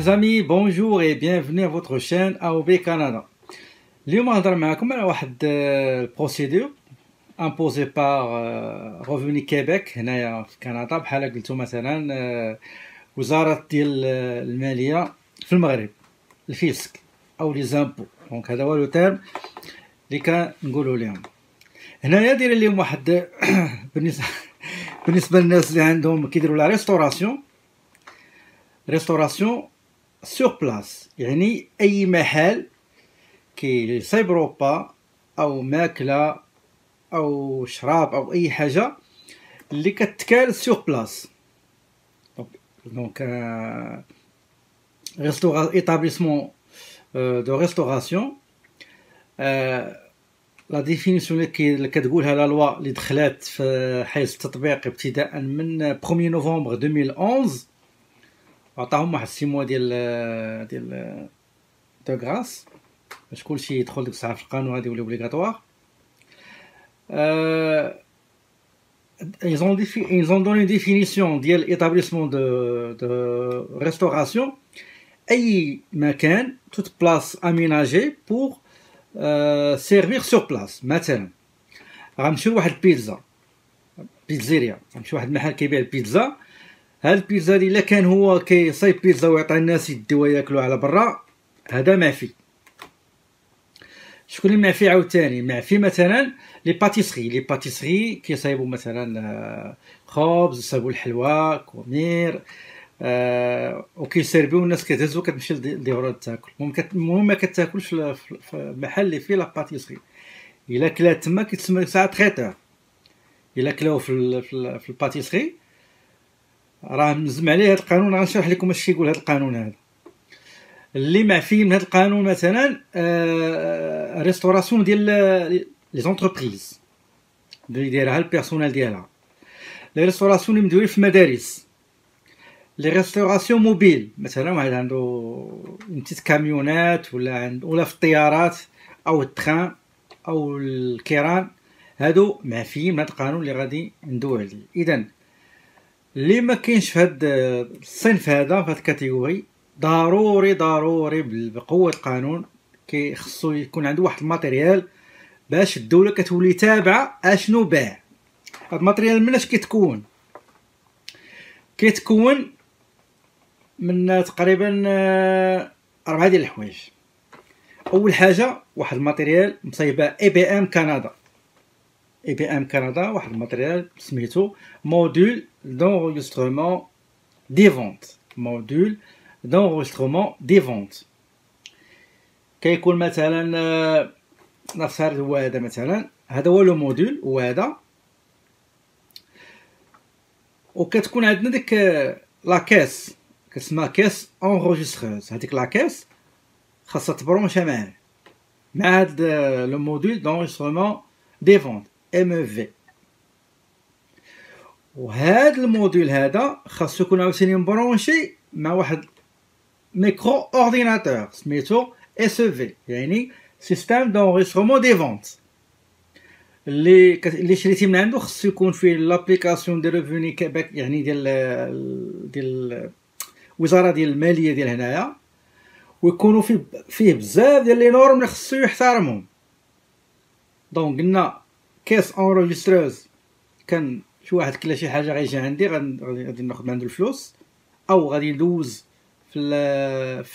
Les amis, bonjour et bienvenue à votre chaîne AOB Canada. اليوم نهضر معكم على واحد البروسيدور امبوزي بار روفوني كيبيك هنايا في كندا، بحال قلتو مثلا وزارة ديال المالية في المغرب، الفيسك او لي زامبو. دونك هذا هو لو تيرم اللي كنقولوا لهم هنايا. داير لهم واحد بالنسبه للناس اللي عندهم كيديروا لا ريستوراسيون سور بلاص، يعني اي محل كيصيبروا با او ماكله او شراب او اي حاجه اللي كتكال سور بلاص. دونك établissement de restauration. لا ديفينيسيون اللي كتقولها لا لوا اللي دخلات في حيز التطبيق ابتداء من 1 نوفمبر 2011، عطاهم واحد 6 موا ديال دو غراس باش كلشي يدخل ديك الساعه في القانون غادي يولي اوبليغاتوار. ils ont donné une définition ديال établissement de restauration: اي مكان toute place aménagée pour servir sur place. مثلا غنمشيو لواحد بيتزيريا، غنمشيو لواحد المحل كيبيع البيتزا. هاد البيتزا الا كان هو كيصايب بيتزا ويعطي الناس يديوها ياكلوا على برا، هذا معفي. شكون اللي معفي عاوتاني؟ معفي مثلا لي باتيسري كيصايبوا مثلا خبز، يصايبوا الحلوى، كومير، وكيسيربيو الناس كتهز وكتمشي لديورها تاكل. المهم ما كتاكلش في المحل اللي فيه لا باتيسري. الا كلات تما كيتسمى ساعه تريتور. الا كلاو في الباتيسري راه ملزم عليه هذا القانون. غنشرح لكم اش كيقول هذا القانون هذا اللي معفي من هذا القانون. مثلا ريستوراسيون ديال لي زونتربريز اللي دايرها البيرسونيل ديالها، لي ريستوراسيون اللي مدويين في المدارس، لي ريستوراسيون موبيل، مثلا واحد عنده بتيت كاميونات ولا في الطيارات او التران او الكيران، هادو معفيين من هذا القانون اللي غادي ندوي عليه. اذا اللي ما كاينش في هذا الصنف هذا، في هذه الكاتيجوري، ضروري بقوه القانون خصو يكون عنده واحد الماتيريال باش الدوله كتولي تابعه اشنو باع. هذا الماتيريال مناش كيتكون من تقريبا 4 ديال الحوايج. اول حاجه واحد الماتيريال مصايبه اي بي ام كندا، واحد الماتيريال سميتو موديل d'enregistrement des ventes. كيكون مثلا نفترض هو هذا، مثلا هذا هو لو موديل وهذا، وكتكون عندنا ديك لاكيس كتسمى كيس انغوجيستريز. هذيك لاكيس خاصها تبرونشا مع هاد لو موديل d'enregistrement des ventes MV. وهاد الموديل هذا خاصو يكون عاوتاني مبرونشي مع واحد ميكرو اورديناتور سميتو SEV، يعني سيستيم دونغيسترومون دي فونت. اللي شريتي من عنده خصو يكون فيه لابليكاسيون دي ريفوني كيبيك، يعني ديال الوزاره ديال الماليه ديال هنايا، ويكونوا فيه بزاف ديال لي نورم اللي خصو يحترمهم. دونك قلنا كيس انريجستريز، كان شي واحد كلا شي حاجه غيجي عندي غادي ناخذ من عنده الفلوس، او غادي ندوز في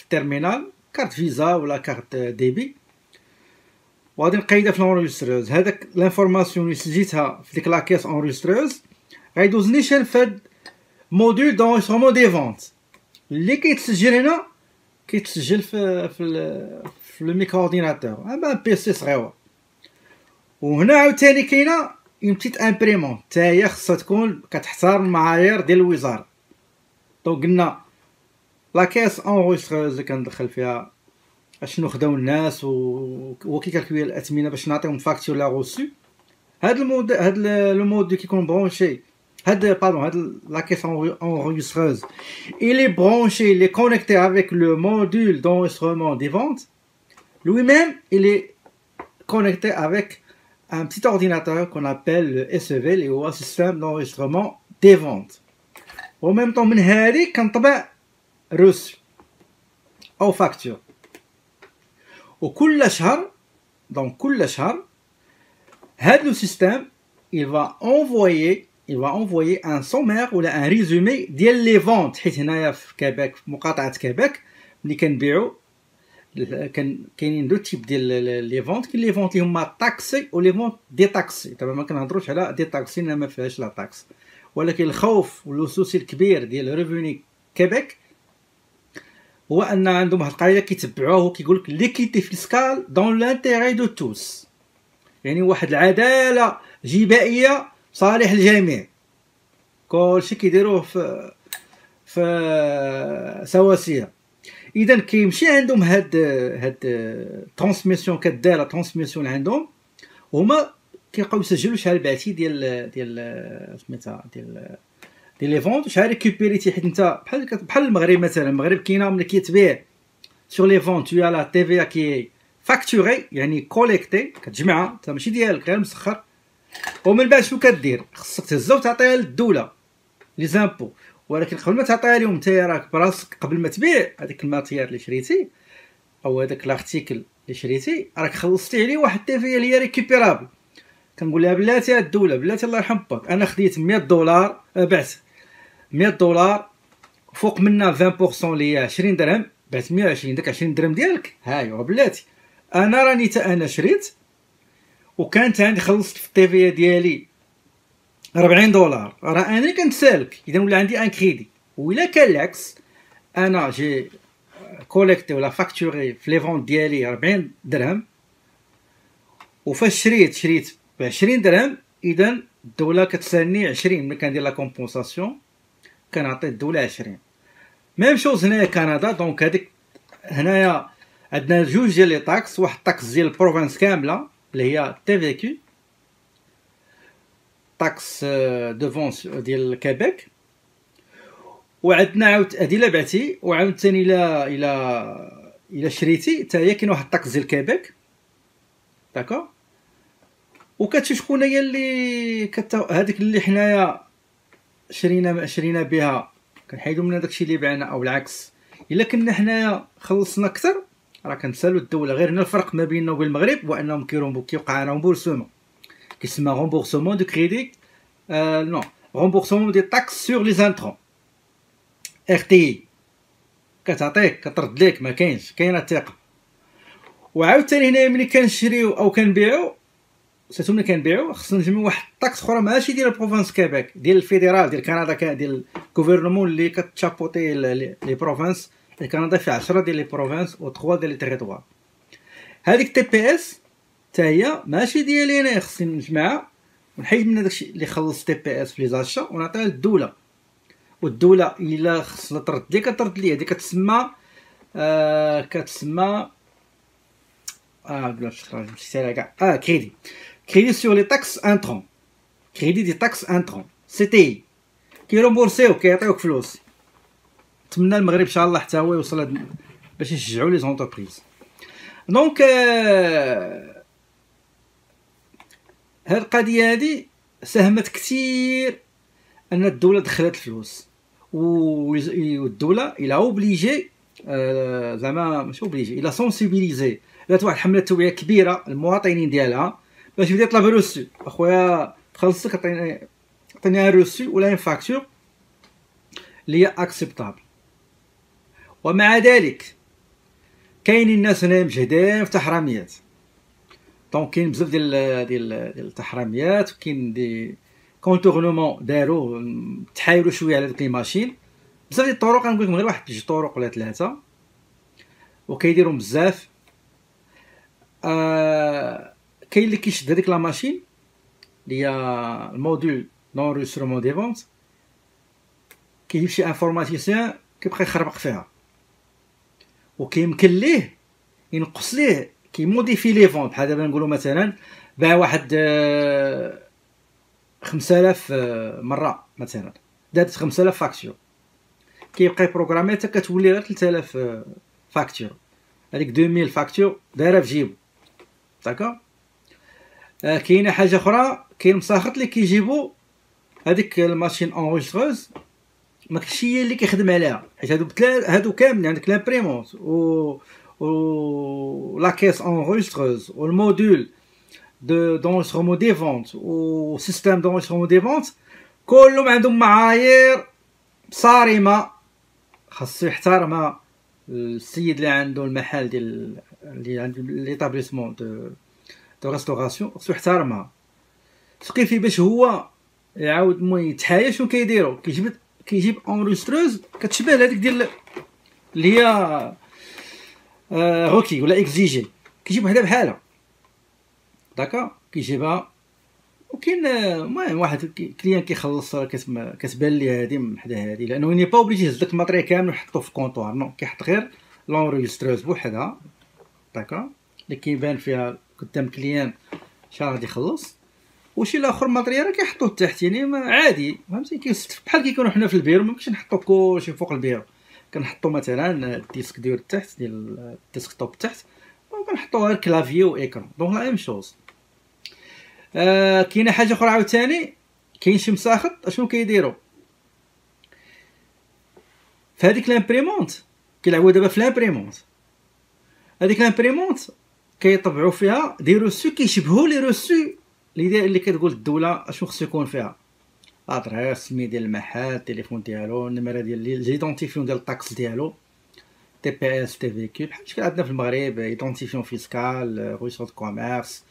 التيرمينال كارت فيزا ولا كارت ديبي، وغادي نقيدها في الانريجستريز. هذاك لانفورماسيون اللي سجلتها في ديك لاكيس انريجستريز غيدوز نيشان في موديل دونغيسترومون دي فونت اللي كيتسجل هنا، كيتسجل في لو ميكرو اورديناتور، اما بيسي صغيور. وهنا عاوتاني كاينه اون بتيت امبريمون، حتى هي خصها تكون كتحترم المعايير ديال الوزاره. دونك قلنا لاكيس انغوستريز اللي كندخل فيها اشنو خداو الناس و كي كالكولي الاثمنه باش نعطيهم فاكتور لا غوسو. هاد لو مود كيكون برونشي، هاد la caisse enregistreuse, il est branché, il est connecté avec le module d'enregistrement des ventes. Lui-même, il est connecté avec un petit ordinateur qu'on appelle le SEV, le système d'enregistrement des ventes. En même temps, من هادي كنطبع reçu. او فاكتور. وكل شهر دونك كل شهر هاد لو سيستيم il va envoyer un sommaire ولا ان ريزومي ديال لي فونت. حيت هنايا في كيبيك، في مقاطعه كيبيك، ملي كنبيعو كاينين دو تيب ديال لي فونت. كاين لي فونت اللي هما طاكسي و لي فونت دي طاكسي. دابا ما كنهضروش على دي طاكسي ما فيهاش لا طاكس، ولكن الخوف والسوسي الكبير ديال ريفوني كيبيك هو ان عندهم واحد القاعده كيتبعوه وكيقول لك ليكيتي فيسكال دون لانتيري دو توس، يعني واحد العداله جبائيه صالح الجميع. كلشي كيديروه في سواسيه. اذا كيمشي عندهم هاد ترانسميسيون كدار ترانسميسيون عندهم، هما كيبقاو يسجلوا شحال بعتي ديال سميتها ديال لي فونت، شحال ريكوبيريتي. حيت انت بحال المغرب مثلا، المغرب كاينه ملي كيتبيع سور لي فونت يا لا تي في كي فاكتوري، يعني كوليكتي، كتجمعها انت ماشي ديالك غير مسخر. ومن بعد شنو كدير؟ خصك تهزها وتعطيها للدوله لي زامبو. ولكن قبل ما تعطيها لهم نتايا راك براسك، قبل ما تبيع هذاك الماتيير اللي شريتي او هذاك لارتيكل اللي شريتي، راك خلصتي عليه واحد التيفيه اللي هي ريكوبيرابل. كنقول لها بلاتي الدوله، بلاتي الله يرحم باك، انا خديت 100 دولار، بعت 100 دولار فوق منها 20% اللي هي 20 درهم، بعت 120. داك 20 درهم ديالك هايو بلاتي. انا راني انا شريت وكانت عندي خلصت في التيفيه ديالي 40 دولار، راه انا اللي كنتسالك. اذا ولا عندي ان كريدي. وإلا كان العكس، انا جي كوليكتي ولا فاكتوري في لي فونت ديالي 40 درهم، وفاش شريت ب 20 درهم، اذا الدوله كتسالني 20. ملي كندير لا كومبونساسيون كنعطي الدوله 20. ميم شوز هنايا كندا. دونك هذيك هنايا عندنا جوج ديال لي طاكس، واحد الطاكس ديال البروفانس كامله اللي هي تي في كيو، طاكس دو فونس ديال كيبيك، وعندنا عاود هادي الا بعتي، وعاود ثاني الا شريتي حتى هي كاين واحد الطاكس ديال كيبيك. داكور. وكتشوف شكون هي اللي هذيك اللي حنايا شرينا بها كنحيدو منها داكشي اللي بعنا، او العكس. الا كنا حنايا خلصنا اكثر راه كنسالو الدوله. غير هنا الفرق ما بيننا وبين المغرب هو انهم كيوقع رومبورسمون، كيسمى رومبورسمون دو كريدي، نو رومبورسمون دي طاكس سور لي زانترون، ار تي. كتعطيك كترد ليك، ما كاينه الثقه. وعاوتاني هنايا ملي كنشريو او كنبيعو، سيتو ملي كنبيعو خصنا نجمعو واحد الطاكس اخرى ماشي ديال البروفانس كيبيك، ديال الفيدرال ديال كندا، ديال الغوفرنمون اللي كتشابوتي لي بروفانس. كندا فيه 10 ديال لي بروفانس و 3 ديال لي تيريتوار. هذيك تي بي اس حتى هي ماشي ديالي انا، خصني نجمعها ونحيد منها داكشي اللي خلص تي بي اس في لي زاشا ونعطيها للدوله. والدوله الا خصها ترد لي كترد لي. هذه كتسمى بلا شكراً مشيت على كاع كريدي سور لي طاكس انترون، كريدي دي طاكس انترون سي تي كيرومبورسيو كيعطيوك فلوس. نتمنى المغرب ان شاء الله حتى هو يوصل باش يشجعوا لي زونتربريز. دونك هاد القضيه هادي ساهمت كثير ان الدوله دخلت الفلوس. والدوله الى اوبليجي، زعما ماشي اوبليجي، الى سونسيبيليزي، دارت واحد حمله توعيه كبيره المواطنين ديالها باش يبدا يطلب روسو. اخويا خلصك عطيني روسو ولا فاكتور اللي هي اكسبتابل. ومع ذلك كاينين الناس هنا مجهدين في التحراميات. دونك كاين بزاف ديال التحراميات، وكاين دي كونتورنمون داروا تحايلوا شويه على ديك لي ماشين. بزاف ديال الطرق، غنقول لكم غير واحد 2 طرق ولا 3 وكيديرهم بزاف. كاين اللي كيشد هذيك لا ماشين اللي هي الموديل دونريسترمون دي فونت، كيجيب شي انفورماتيسيان كيبقى يخربق فيها، وكيمكن ليه ينقص ليه كيموديفي لي فونت. بحال دابا نقولوا مثلا باع واحد 5000 مره، مثلا دات 5000 فاكتور، كيبقى يبروغرامي حتى كتولي غير 3000 فاكتور. هذيك 2000 فاكتور دايره في جيبو. داكوغ. كاينه حاجه اخرى، كاين مساخط اللي كيجيبوا هذيك الماشين اونغيستروز ماكشي هي اللي كيخدم عليها، حيت هادو كاملين عندك لامبريمونت و لا كيس انغيستروز والموديل دونغيسترومون دي فونت وسيستيم دونغيسترومون دي فونت، كلهم عندهم معايير صارمه خاصو يحترمها السيد اللي عنده المحل ديال اللي عنده ليطابليسمون دو ريستوراسيون، خاصو يحترمها. سقيفي باش هو يعاود المهم يتحايا شنو كيديروا، كيجيب اونغيستروز كتشبه لهاديك ديال اللي هي روكي ولا اكزيجي، كيجيب وحده بحالها داكا كيجيبها. وكاين المهم واحد كليان كيخلص كتبان ليه هادي من حدا هادي، لانه ني با اوبليجي يهز داك الماتريال كامل ويحطو في كونطوار، نو كيحط غير لونغيستروز بوحدها داكا اللي كيبان فيها قدام كليان شحال غادي يخلص، وشي الاخر ماتريال كيحطوه تحت يعني عادي فهمتي، بحال كيكونوا حنا في البيرو. مابقاش نحطو كلشي فوق البيرو، كنحطو مثلا الديسك ديال التحت ديال الديسكتوب تحت، وكنحطو غير كلافيي وايكرون دونك لا ميم شوز. كاينه حاجه اخرى عاوتاني، كاين شي مساخط اشنو كيديروا في هذيك لامبريمونت، كيلعبوا دابا في لامبريمونت. هذيك لامبريمونت كيطبعوا فيها دي روسو كيشبهوا لي روسو اللي كتقول الدوله اشنو خصو يكون فيها، ادريس، سمي ديال المحل، التليفون ديالو، النمره ديال ليدونتيفيون ديال الطاكس ديالو، تي بي اس، تي فيكول، بحال شكل عندنا في المغرب ايدونتيفيون فيسكال، ريسور دو كوميرس،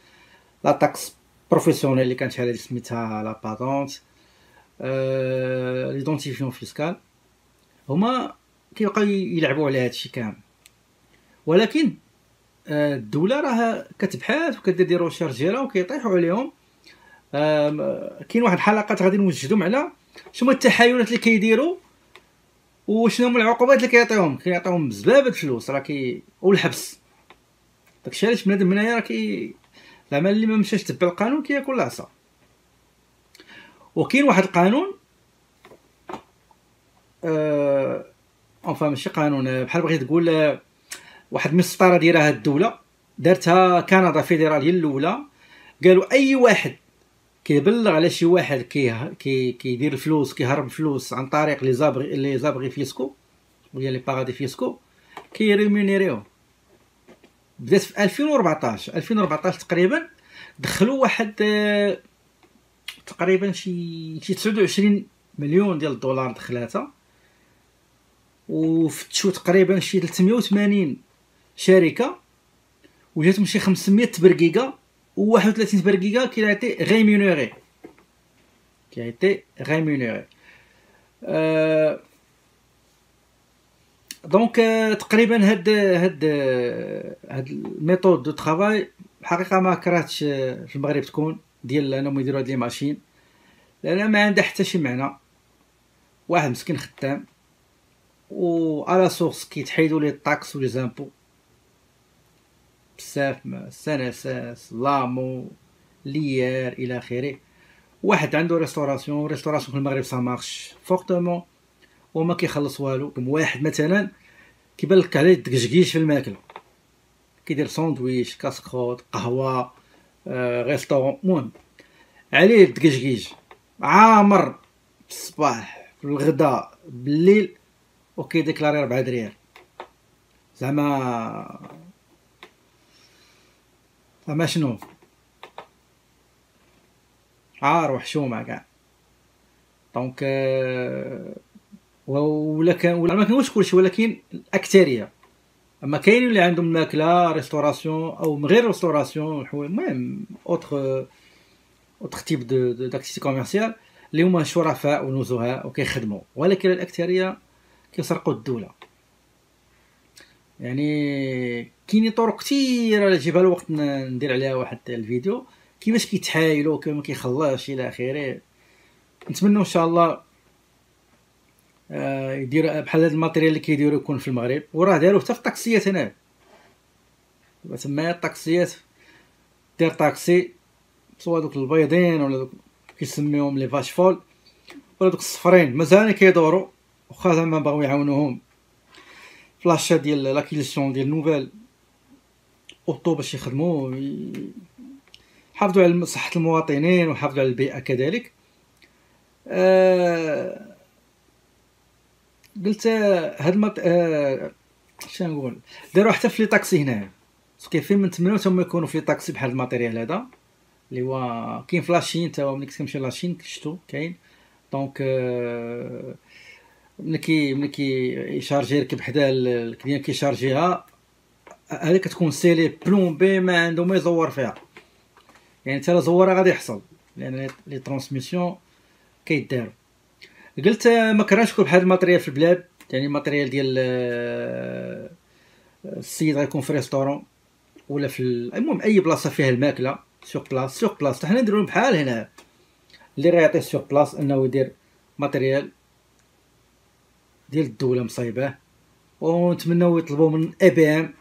لا طاكس بروفيسيونيل اللي كانت شحال هادي سميتها لا باتونت، ليدونتيفيون فيسكال. هما كيبقاو يلعبوا على هادشي كامل، ولكن الدوله راه كتبحث وكدير دي روشيرش ديالها وكيطيحوا عليهم. كاين واحد الحلقات غادي نوجدهم على شنو التحايلات اللي كيديروا وشنو هما العقوبات اللي كيعطيوهم بزاف د الفلوس راه والحبس. داكشي علاش بنادم هنايا راه زعما اللي ما مشاش تبع القانون كياكل العصا. وكاين واحد القانون ماشي قانون، بحال بغيت تقول واحد المسطره دايرها الدوله، دارتها كندا فيدراليه الاولى. قالوا اي واحد كيبلغ على شي واحد كيدير الفلوس، كيهرب الفلوس عن طريق لي زابغي فيسكو ولا لي بارادي فيسكو، كيريمونيريو. بدات في 2014 تقريبا، دخلوا واحد تقريبا شي 29 مليون ديال الدولار دخلاتها، وفتشوا تقريبا شي 380 شركه، وجاتهم شي 500 تبرقيقه، و31 تبرقيقه كي ايتي ريمونيري. دونك تقريبا هاد الميثود دو طرافاي الحقيقه ما كرهتش في المغرب تكون ديال انهم يديروا هاد لي ماشين، لان ما عندها حتى شي معنى. واحد مسكين خدام و على سورس كيتحيدوا ليه الطاكس ولي زامبو بزاف، سناساس، لامو، ليار الى اخره. واحد عنده ريستوراسيون في المغرب سا مارش فورتمون وما كيخلص والو. واحد مثلا كيبان لك عليه الدقجقيش في الماكله، كيدير ساندويش، كاسكروت، قهوه، ريستورون، المهم عليه الدقجقيش عامر في الصباح، في الغداء، بالليل، وكيديكلاري 4 دريال. زعما شنو عار وحشومه كاع. دونك ولا ما كانوش كلشي، ولكن الاكثريه. اما كاينين اللي عندهم ماكله ريستوراسيون او من غير ريستوراسيون، المهم اوتر تيب داكتيفيتي كوميرسيال اللي هما شرفاء ونزهاء وكيخدموا، ولكن الاكثريه كيسرقوا الدوله. يعني كاينين طرق كثيره اللي جيبها الوقت ندير عليها واحد الفيديو كيفاش كيتحايلوا كيما كيخلصش الى اخره. نتمنى ان شاء الله يدير بحال هاد الماتيريال اللي كيديروا يكون في المغرب، وراه داروا حتى في الطاكسيات هنا. تما الطاكسيات دير طاكسي سوا دوك البيضين ولا دوك كيسميوهم لي فاش فول ولا دوك الصفرين مازال كيدوروا، واخا زعما بغاو يعاونوهم فلاشا ديال لاكيليسيون ديال نوفيل اوطو باش يخدموا يحافظوا على صحه المواطنين ويحافظوا على البيئه كذلك. قلت هاد شنو نقول، داروا حتى في لي طاكسي هنايا، كاين نتمنوا تما يكونوا في لي طاكسي بحال الماتيريال هذا اللي هو كاين في لاشين. تا هو ملي كتمشي لاشين شفتو كاين. دونك ملي يشارجي يركب حدا الكليان كيشارجيها، هذيك كتكون سيلي بلومبي ما عنده ما يزور فيها، يعني حتى زوره غادي يحصل لان لي ترانسميسيون كيداروا. قلت ما كرهتش كل بحال الماتريال في البلاد، يعني ماتريال ديال السيد غيكون في ريستورون ولا في المهم اي بلاصه فيها الماكله سوغ بلاص حنا نديرو بحال هنا اللي غيعطي سوغ بلاص انه يدير ماتريال ديال الدوله مصايبه. ونتمنوا يطلبوا من اي بي ام،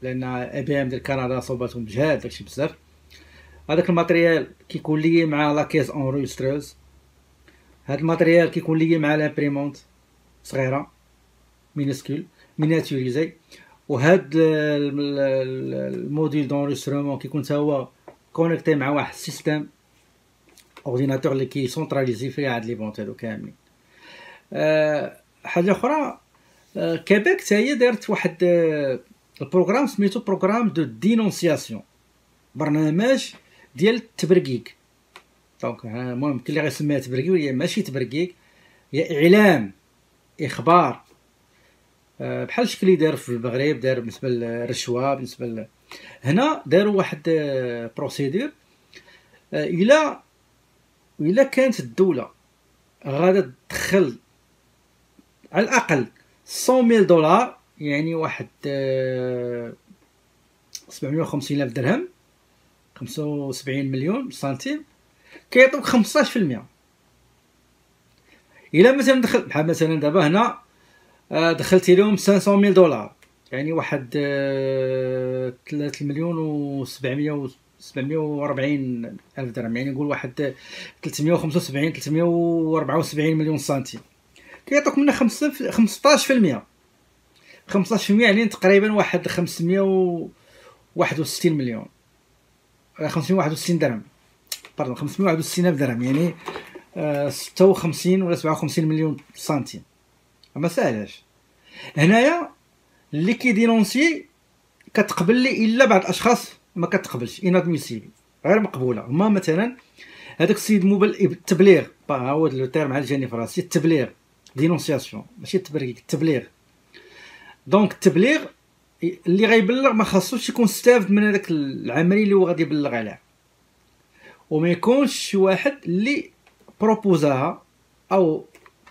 لان اي بي ام ديال كندا صوباتهم بجهاد داكشي بزاف. هذاك الماتريال كيكون لي مع لا كيس اونريستريز، هاد الماتريال كيكون لي مع لامبريمونت صغيره مينيسكول مينياتوريزي، وهاد الموديل دونريسترومون كيكون حتى هو كونيكتي مع واحد السيستم اورديناتور اللي كي سونطراليزي فيه هاد لي بونط هادو كاملين. حاجه اخرى، كيبيك حتى هي دارت واحد البروغرام سميتو بروغرام دو دينونسياسيون، برنامج ديال التبرقيق. دونك المهم كاين اللي غيسميها تبرقيق وهي ماشي تبرقيق، هي اعلام اخبار بحال الشكل اللي دار في المغرب، دار بالنسبه للرشوه. بالنسبه هنا داروا واحد بروسيدور، الا كانت الدوله غادا تدخل على الاقل 100,000 دولار، يعني واحد 750,000 درهم، 75 مليون سنتيم، كيعطوك 15%. الا مثلا دخل بحال مثلا دابا هنا دخلتي لهم 500,000 دولار، يعني واحد 3 مليون و 740 الف درهم، يعني نقول واحد 375 374 مليون سنتيم، كيعطوك منها 15%. 15% يعني تقريبا واحد 561 مليون 561 درهم، باردون 561 الف درهم، يعني 56 ولا 57 مليون سنتيم. ما ساهلاش. هنايا اللي كيدينونسي كتقبل لي الا بعض الاشخاص ما كتقبلش، انادميسيبل غير مقبوله. هما مثلا هذاك السيد التبليغ، ها هو لو تيرم على جاني فراسي، التبليغ دينونسياسيون ماشي التبريك، التبليغ. دونك التبليغ اللي غيبلغ ما خاصوش يكون استافد من هذاك العمليه اللي هو غادي يبلغ عليها، وما يكونش شي واحد اللي بروبوزاها او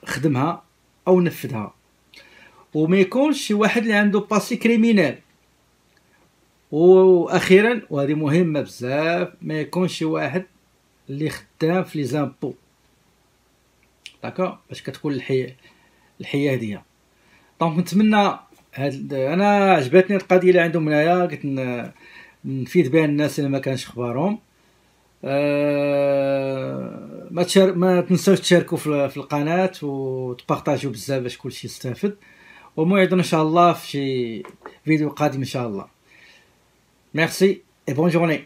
خدمها او نفذها، وما يكونش شي واحد اللي عنده باسي كريمينال، واخيرا وهذه مهمه بزاف، ما يكونش شي واحد اللي خدام في لي زامبو. داكا باش كتكون الحياه هذه. دونك نتمنى انا عجبتني القضيه اللي عندهم هنايا، قلت نفيد بها الناس اللي ما كانش اخبارهم. ما تنساوش تشاركوا في القناه وتبارطاجيو بزاف باش كلشي يستافد، وموعدنا ان شاء الله في شي فيديو قادم ان شاء الله. ميرسي et bonne journée.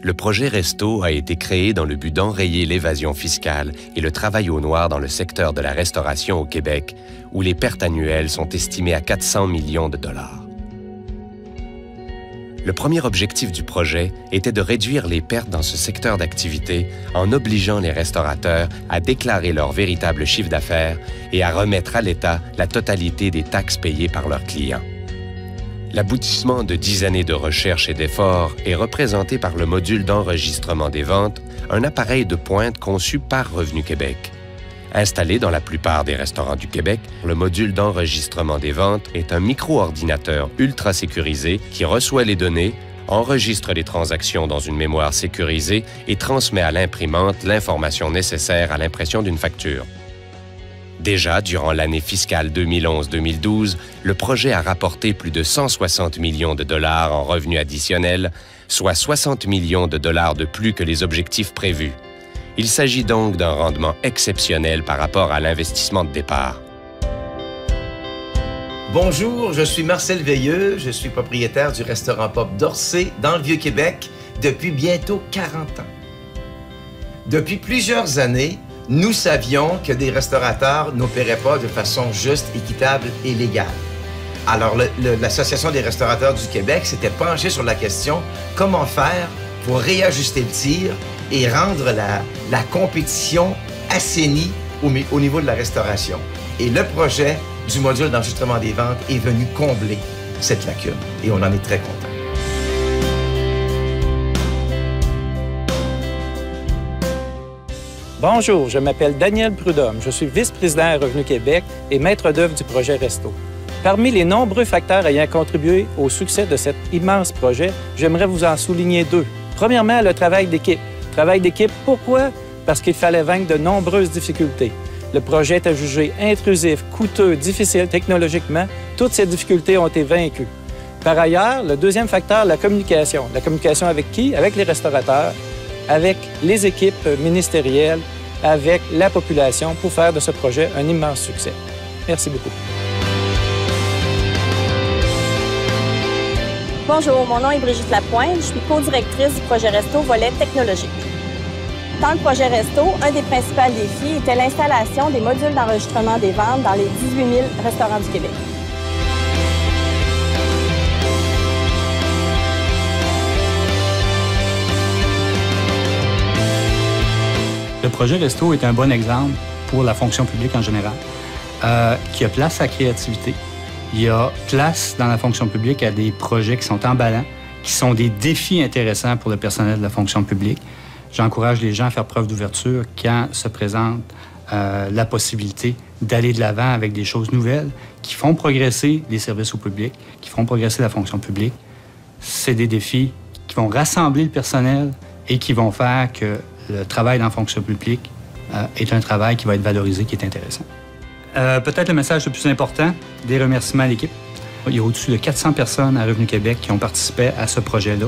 Le projet Resto a été créé dans le but d'enrayer l'évasion fiscale et le travail au noir dans le secteur de la restauration au Québec, où les pertes annuelles sont estimées à 400 millions de dollars. Le premier objectif du projet était de réduire les pertes dans ce secteur d'activité en obligeant les restaurateurs à déclarer leur véritable chiffre d'affaires et à remettre à l'État la totalité des taxes payées par leurs clients. L'aboutissement de 10 années de recherche et d'efforts est représenté par le module d'enregistrement des ventes, un appareil de pointe conçu par Revenu Québec. Installé dans la plupart des restaurants du Québec, le module d'enregistrement des ventes est un micro-ordinateur ultra sécurisé qui reçoit les données, enregistre les transactions dans une mémoire sécurisée et transmet à l'imprimante l'information nécessaire à l'impression d'une facture. Déjà, durant l'année fiscale 2011-2012, le projet a rapporté plus de 160 millions de dollars en revenus additionnels, soit 60 millions de dollars de plus que les objectifs prévus. Il s'agit donc d'un rendement exceptionnel par rapport à l'investissement de départ. Bonjour, je suis Marcel Veilleux, je suis propriétaire du restaurant Pop d'Orsay dans le Vieux-Québec depuis bientôt 40 ans. Depuis plusieurs années, nous savions que des restaurateurs n'opéraient pas de façon juste, équitable et légale. Alors, l'Association des restaurateurs du Québec s'était penchée sur la question « Comment faire pour réajuster le tir et rendre la compétition assainie au niveau de la restauration? » Et le projet du module d'enregistrement des ventes est venu combler cette lacune. Et on en est très content. Bonjour, je m'appelle Daniel Prudhomme. Je suis vice-président à Revenu Québec et maître d'œuvre du projet Resto. Parmi les nombreux facteurs ayant contribué au succès de cet immense projet, j'aimerais vous en souligner deux. Premièrement, le travail d'équipe. Travail d'équipe, pourquoi? Parce qu'il fallait vaincre de nombreuses difficultés. Le projet était jugé intrusif, coûteux, difficile technologiquement. Toutes ces difficultés ont été vaincues. Par ailleurs, le deuxième facteur, la communication. La communication avec qui? Avec les restaurateurs, avec les équipes ministérielles, avec la population pour faire de ce projet un immense succès. Merci beaucoup. Bonjour, mon nom est Brigitte Lapointe. Je suis co-directrice du projet Resto volet technologique. Dans le projet Resto, un des principaux défis était l'installation des modules d'enregistrement des ventes dans les 18 000 restaurants du Québec. Le projet Resto est un bon exemple pour la fonction publique en général, qui a place à la créativité. Il y a place dans la fonction publique à des projets qui sont emballants, qui sont des défis intéressants pour le personnel de la fonction publique. J'encourage les gens à faire preuve d'ouverture quand se présente la possibilité d'aller de l'avant avec des choses nouvelles qui font progresser les services au public, qui font progresser la fonction publique. C'est des défis qui vont rassembler le personnel et qui vont faire que le travail dans la fonction publique est un travail qui va être valorisé, qui est intéressant. Peut-être le message le plus important, des remerciements à l'équipe. Il y a au-dessus de 400 personnes à Revenu Québec qui ont participé à ce projet-là.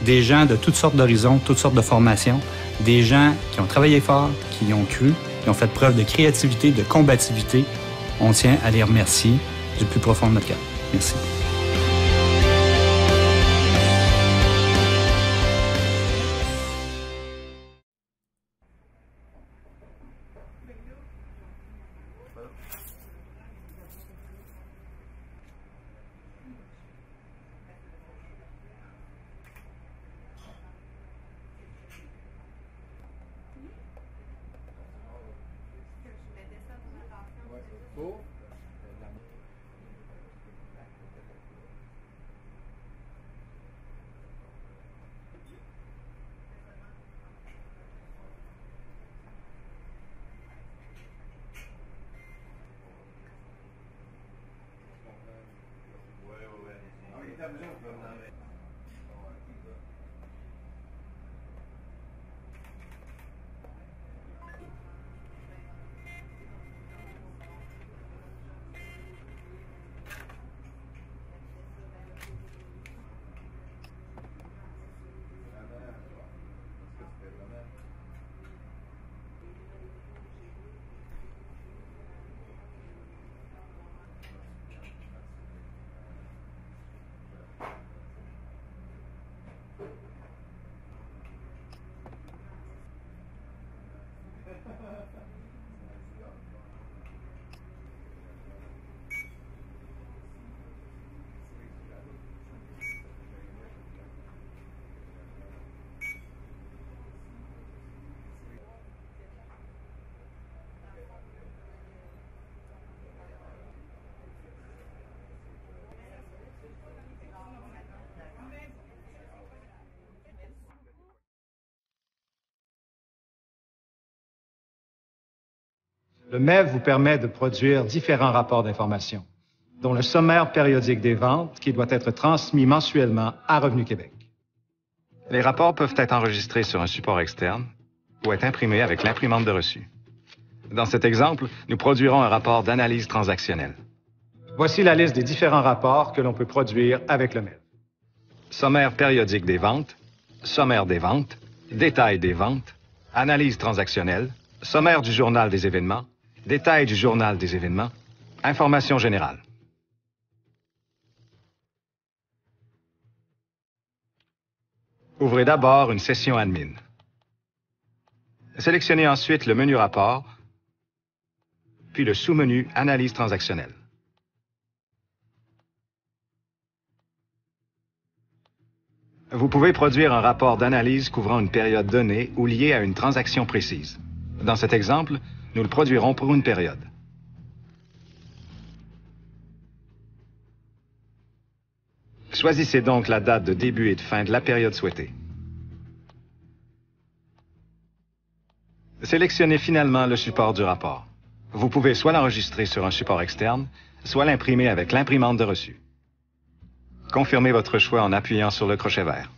Des gens de toutes sortes d'horizons, toutes sortes de formations. Des gens qui ont travaillé fort, qui y ont cru, qui ont fait preuve de créativité, de combativité. On tient à les remercier du plus profond de notre cœur. Merci. Le MEV vous permet de produire différents rapports d'information, dont le sommaire périodique des ventes qui doit être transmis mensuellement à Revenu Québec. Les rapports peuvent être enregistrés sur un support externe ou être imprimés avec l'imprimante de reçu. Dans cet exemple, nous produirons un rapport d'analyse transactionnelle. Voici la liste des différents rapports que l'on peut produire avec le MEV. Sommaire périodique des ventes, sommaire des ventes, détail des ventes, analyse transactionnelle, sommaire du journal des événements, détail du journal des événements, information générale. Ouvrez d'abord une session admin. Sélectionnez ensuite le menu Rapport, puis le sous-menu Analyse transactionnelle. Vous pouvez produire un rapport d'analyse couvrant une période donnée ou liée à une transaction précise. Dans cet exemple, nous le produirons pour une période. Choisissez donc la date de début et de fin de la période souhaitée. Sélectionnez finalement le support du rapport. Vous pouvez soit l'enregistrer sur un support externe, soit l'imprimer avec l'imprimante de reçu. Confirmez votre choix en appuyant sur le crochet vert.